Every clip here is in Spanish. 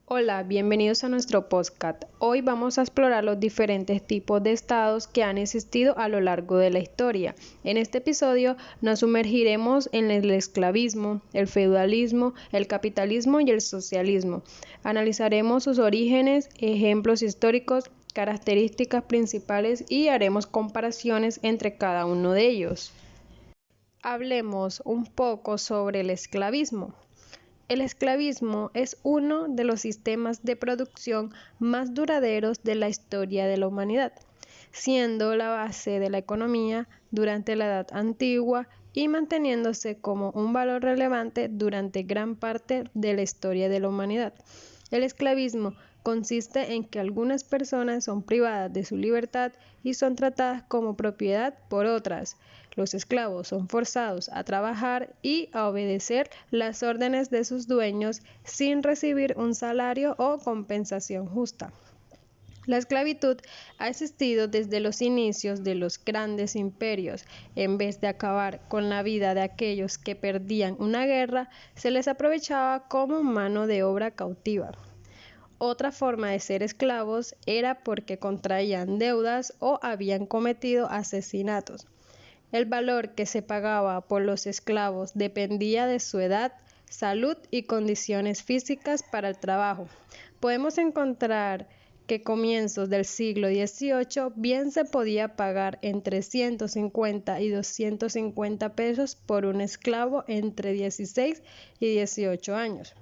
Hola, bienvenidos a nuestro podcast. Hoy vamos a explorar los diferentes tipos de estados que han existido a lo largo de la historia. En este episodio nos sumergiremos en el esclavismo, el feudalismo, el capitalismo y el socialismo. Analizaremos sus orígenes, ejemplos históricos, características principales y haremos comparaciones entre cada uno de ellos. Hablemos un poco sobre el esclavismo. El esclavismo es uno de los sistemas de producción más duraderos de la historia de la humanidad, siendo la base de la economía durante la Edad Antigua y manteniéndose como un valor relevante durante gran parte de la historia de la humanidad. El esclavismo consiste en que algunas personas son privadas de su libertad y son tratadas como propiedad por otras. Los esclavos son forzados a trabajar y a obedecer las órdenes de sus dueños sin recibir un salario o compensación justa. La esclavitud ha existido desde los inicios de los grandes imperios. En vez de acabar con la vida de aquellos que perdían una guerra, se les aprovechaba como mano de obra cautiva. Otra forma de ser esclavos era porque contraían deudas o habían cometido asesinatos. El valor que se pagaba por los esclavos dependía de su edad, salud y condiciones físicas para el trabajo. Podemos encontrar que comienzos del siglo XVIII bien se podía pagar entre 150 y 250 pesos por un esclavo entre 16 y 18 años.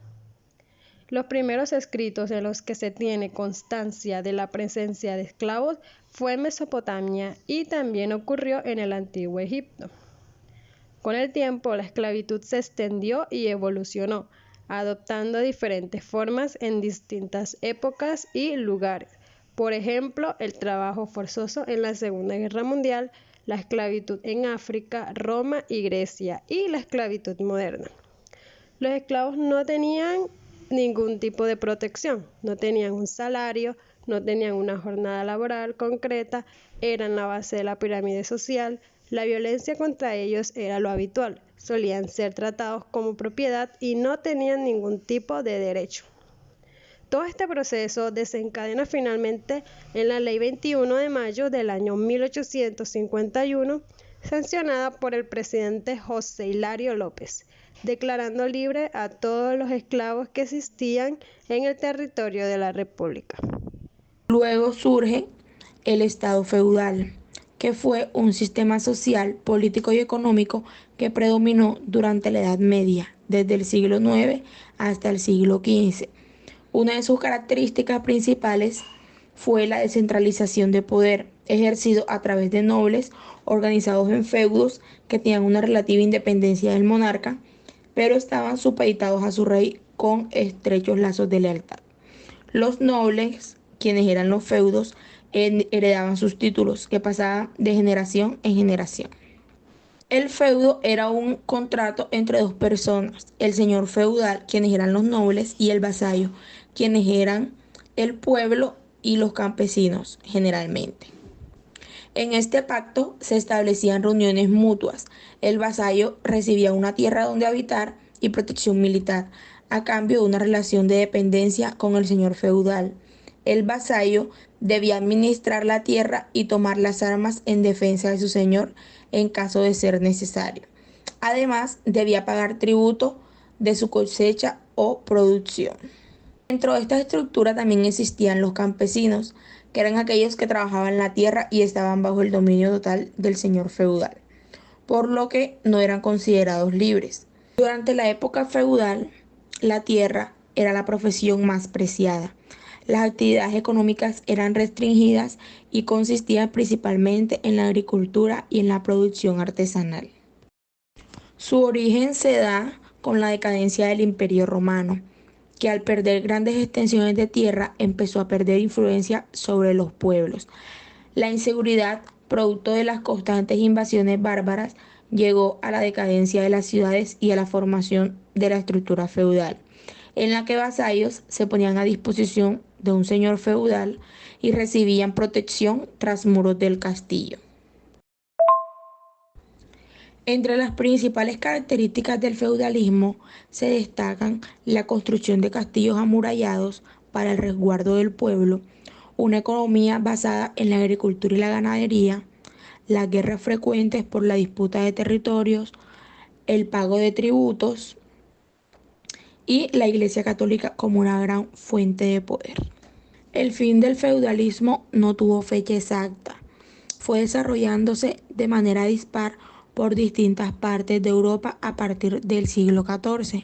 Los primeros escritos en los que se tiene constancia de la presencia de esclavos fue en Mesopotamia y también ocurrió en el Antiguo Egipto. Con el tiempo, la esclavitud se extendió y evolucionó, adoptando diferentes formas en distintas épocas y lugares. Por ejemplo, el trabajo forzoso en la Segunda Guerra Mundial, la esclavitud en África, Roma y Grecia, y la esclavitud moderna. Los esclavos no tenían ningún tipo de protección, no tenían un salario, no tenían una jornada laboral concreta, eran la base de la pirámide social, la violencia contra ellos era lo habitual, solían ser tratados como propiedad y no tenían ningún tipo de derecho. Todo este proceso desencadena finalmente en la Ley 21 de mayo del año 1851, sancionada por el presidente José Hilario López, declarando libre a todos los esclavos que existían en el territorio de la República. Luego surge el Estado feudal, que fue un sistema social, político y económico que predominó durante la Edad Media, desde el siglo IX hasta el siglo XV. Una de sus características principales fue la descentralización de poder, ejercido a través de nobles organizados en feudos que tenían una relativa independencia del monarca, pero estaban supeditados a su rey con estrechos lazos de lealtad. Los nobles, quienes eran los feudos, heredaban sus títulos que pasaban de generación en generación. El feudo era un contrato entre dos personas, el señor feudal, quienes eran los nobles, y el vasallo, quienes eran el pueblo y los campesinos generalmente. En este pacto se establecían reuniones mutuas. El vasallo recibía una tierra donde habitar y protección militar, a cambio de una relación de dependencia con el señor feudal. El vasallo debía administrar la tierra y tomar las armas en defensa de su señor en caso de ser necesario. Además, debía pagar tributo de su cosecha o producción. Dentro de esta estructura también existían los campesinos, que eran aquellos que trabajaban la tierra y estaban bajo el dominio total del señor feudal, por lo que no eran considerados libres. Durante la época feudal, la tierra era la profesión más preciada. Las actividades económicas eran restringidas y consistían principalmente en la agricultura y en la producción artesanal. Su origen se da con la decadencia del Imperio Romano, que al perder grandes extensiones de tierra empezó a perder influencia sobre los pueblos. La inseguridad, producto de las constantes invasiones bárbaras, llegó a la decadencia de las ciudades y a la formación de la estructura feudal, en la que vasallos se ponían a disposición de un señor feudal y recibían protección tras muros del castillo. Entre las principales características del feudalismo se destacan la construcción de castillos amurallados para el resguardo del pueblo, una economía basada en la agricultura y la ganadería, las guerras frecuentes por la disputa de territorios, el pago de tributos y la Iglesia Católica como una gran fuente de poder. El fin del feudalismo no tuvo fecha exacta. Fue desarrollándose de manera dispar por distintas partes de Europa a partir del siglo XIV.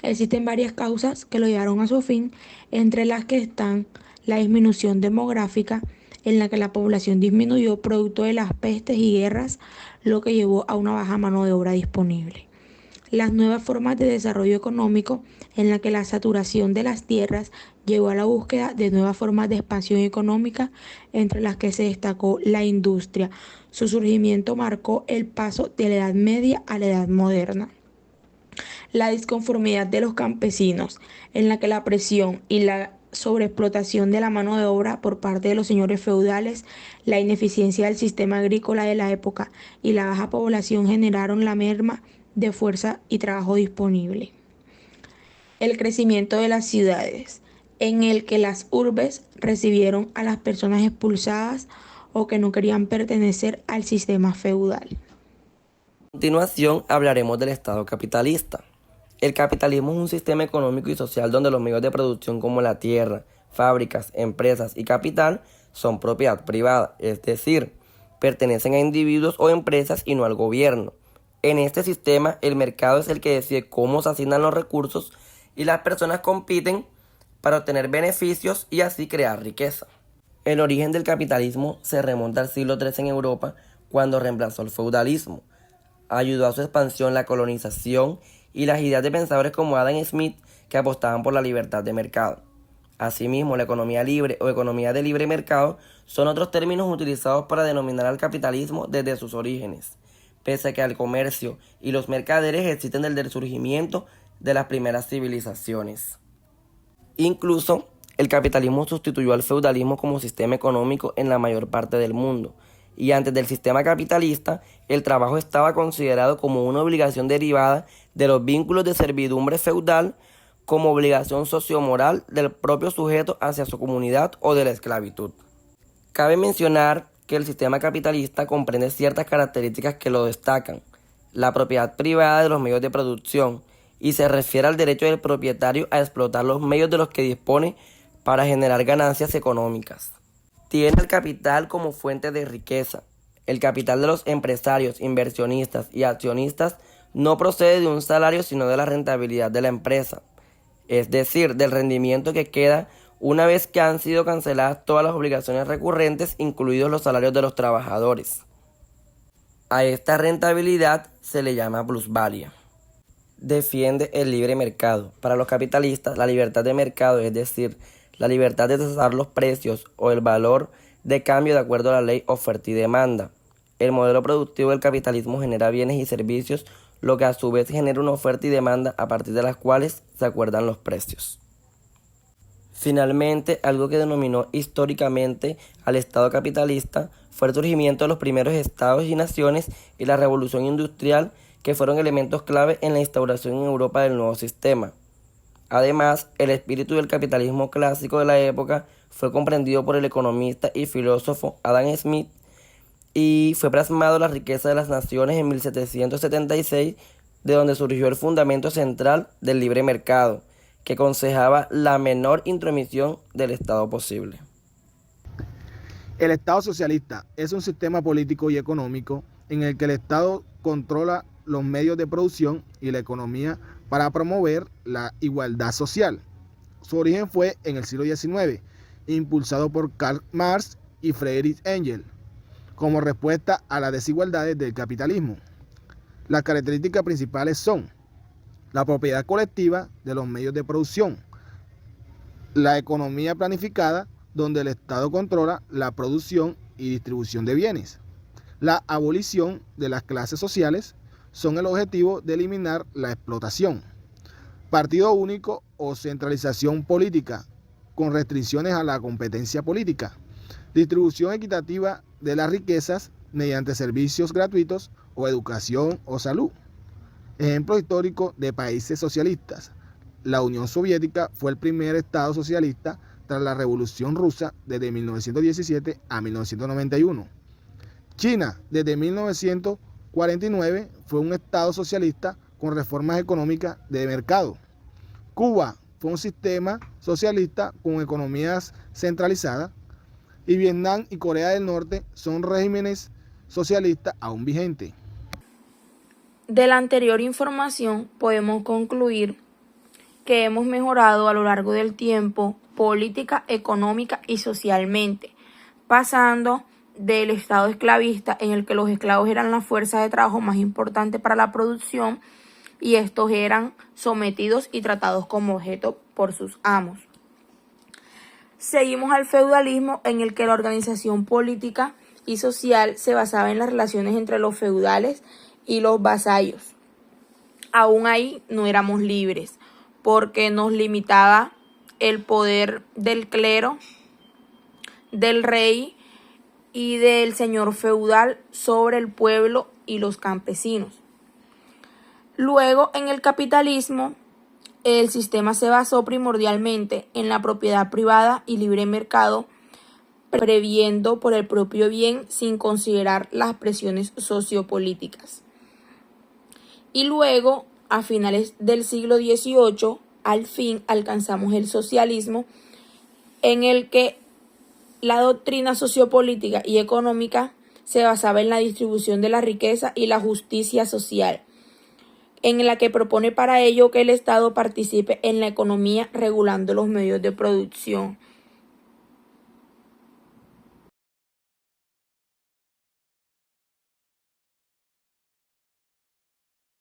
Existen varias causas que lo llevaron a su fin, entre las que están la disminución demográfica, en la que la población disminuyó producto de las pestes y guerras, lo que llevó a una baja mano de obra disponible. Las nuevas formas de desarrollo económico, en la que la saturación de las tierras llevó a la búsqueda de nuevas formas de expansión económica, entre las que se destacó la industria. Su surgimiento marcó el paso de la Edad Media a la Edad Moderna. La disconformidad de los campesinos, en la que la presión y la sobreexplotación de la mano de obra por parte de los señores feudales, la ineficiencia del sistema agrícola de la época y la baja población generaron la merma de fuerza y trabajo disponible. El crecimiento de las ciudades, en el que las urbes recibieron a las personas expulsadas o que no querían pertenecer al sistema feudal. A continuación hablaremos del Estado capitalista. El capitalismo es un sistema económico y social donde los medios de producción como la tierra, fábricas, empresas y capital son propiedad privada, es decir, pertenecen a individuos o empresas y no al gobierno. En este sistema, el mercado es el que decide cómo se asignan los recursos y las personas compiten para obtener beneficios y así crear riqueza. El origen del capitalismo se remonta al siglo III en Europa, cuando reemplazó el feudalismo. Ayudó a su expansión la colonización y las ideas de pensadores como Adam Smith, que apostaban por la libertad de mercado. Asimismo, la economía libre o economía de libre mercado son otros términos utilizados para denominar al capitalismo desde sus orígenes, pese a que el comercio y los mercaderes existen desde el surgimiento de las primeras civilizaciones. Incluso, el capitalismo sustituyó al feudalismo como sistema económico en la mayor parte del mundo, y antes del sistema capitalista, el trabajo estaba considerado como una obligación derivada de los vínculos de servidumbre feudal, como obligación sociomoral del propio sujeto hacia su comunidad o de la esclavitud. Cabe mencionar que el sistema capitalista comprende ciertas características que lo destacan: la propiedad privada de los medios de producción, y se refiere al derecho del propietario a explotar los medios de los que dispone para generar ganancias económicas. Tiene el capital como fuente de riqueza. El capital de los empresarios, inversionistas y accionistas no procede de un salario, sino de la rentabilidad de la empresa, es decir, del rendimiento que queda una vez que han sido canceladas todas las obligaciones recurrentes, incluidos los salarios de los trabajadores. A esta rentabilidad se le llama plusvalía. Defiende el libre mercado. Para los capitalistas, la libertad de mercado, es decir, la libertad de tasar los precios o el valor de cambio de acuerdo a la ley oferta y demanda. El modelo productivo del capitalismo genera bienes y servicios, lo que a su vez genera una oferta y demanda a partir de las cuales se acuerdan los precios. Finalmente, algo que denominó históricamente al Estado capitalista fue el surgimiento de los primeros estados y naciones y la revolución industrial, que fueron elementos clave en la instauración en Europa del nuevo sistema. Además, el espíritu del capitalismo clásico de la época fue comprendido por el economista y filósofo Adam Smith y fue plasmado la riqueza de las naciones en 1776, de donde surgió el fundamento central del libre mercado, que aconsejaba la menor intromisión del Estado posible. El Estado socialista es un sistema político y económico en el que el Estado controla los medios de producción y la economía para promover la igualdad social. Su origen fue en el siglo XIX, impulsado por Karl Marx y Friedrich Engels, como respuesta a las desigualdades del capitalismo. Las características principales son la propiedad colectiva de los medios de producción, la economía planificada, donde el Estado controla la producción y distribución de bienes, la abolición de las clases sociales, son el objetivo de eliminar la explotación, partido único o centralización política, con restricciones a la competencia política, distribución equitativa de las riquezas, mediante servicios gratuitos o educación o salud. Ejemplo histórico de países socialistas. La Unión Soviética fue el primer estado socialista tras la Revolución Rusa desde 1917 a 1991. China, desde 1949, fue un estado socialista con reformas económicas de mercado. Cuba fue un sistema socialista con economías centralizadas. Y Vietnam y Corea del Norte son regímenes socialistas aún vigentes. De la anterior información podemos concluir que hemos mejorado a lo largo del tiempo política, económica y socialmente, pasando del estado esclavista en el que los esclavos eran la fuerza de trabajo más importante para la producción y estos eran sometidos y tratados como objeto por sus amos. Seguimos al feudalismo en el que la organización política y social se basaba en las relaciones entre los feudales y los vasallos. Aún ahí no éramos libres porque nos limitaba el poder del clero, del rey y del señor feudal sobre el pueblo y los campesinos. Luego, en el capitalismo, el sistema se basó primordialmente en la propiedad privada y libre mercado, previendo por el propio bien sin considerar las presiones sociopolíticas. Y luego, a finales del siglo XVIII, al fin alcanzamos el socialismo, en el que la doctrina sociopolítica y económica se basaba en la distribución de la riqueza y la justicia social, en la que propone para ello que el Estado participe en la economía regulando los medios de producción.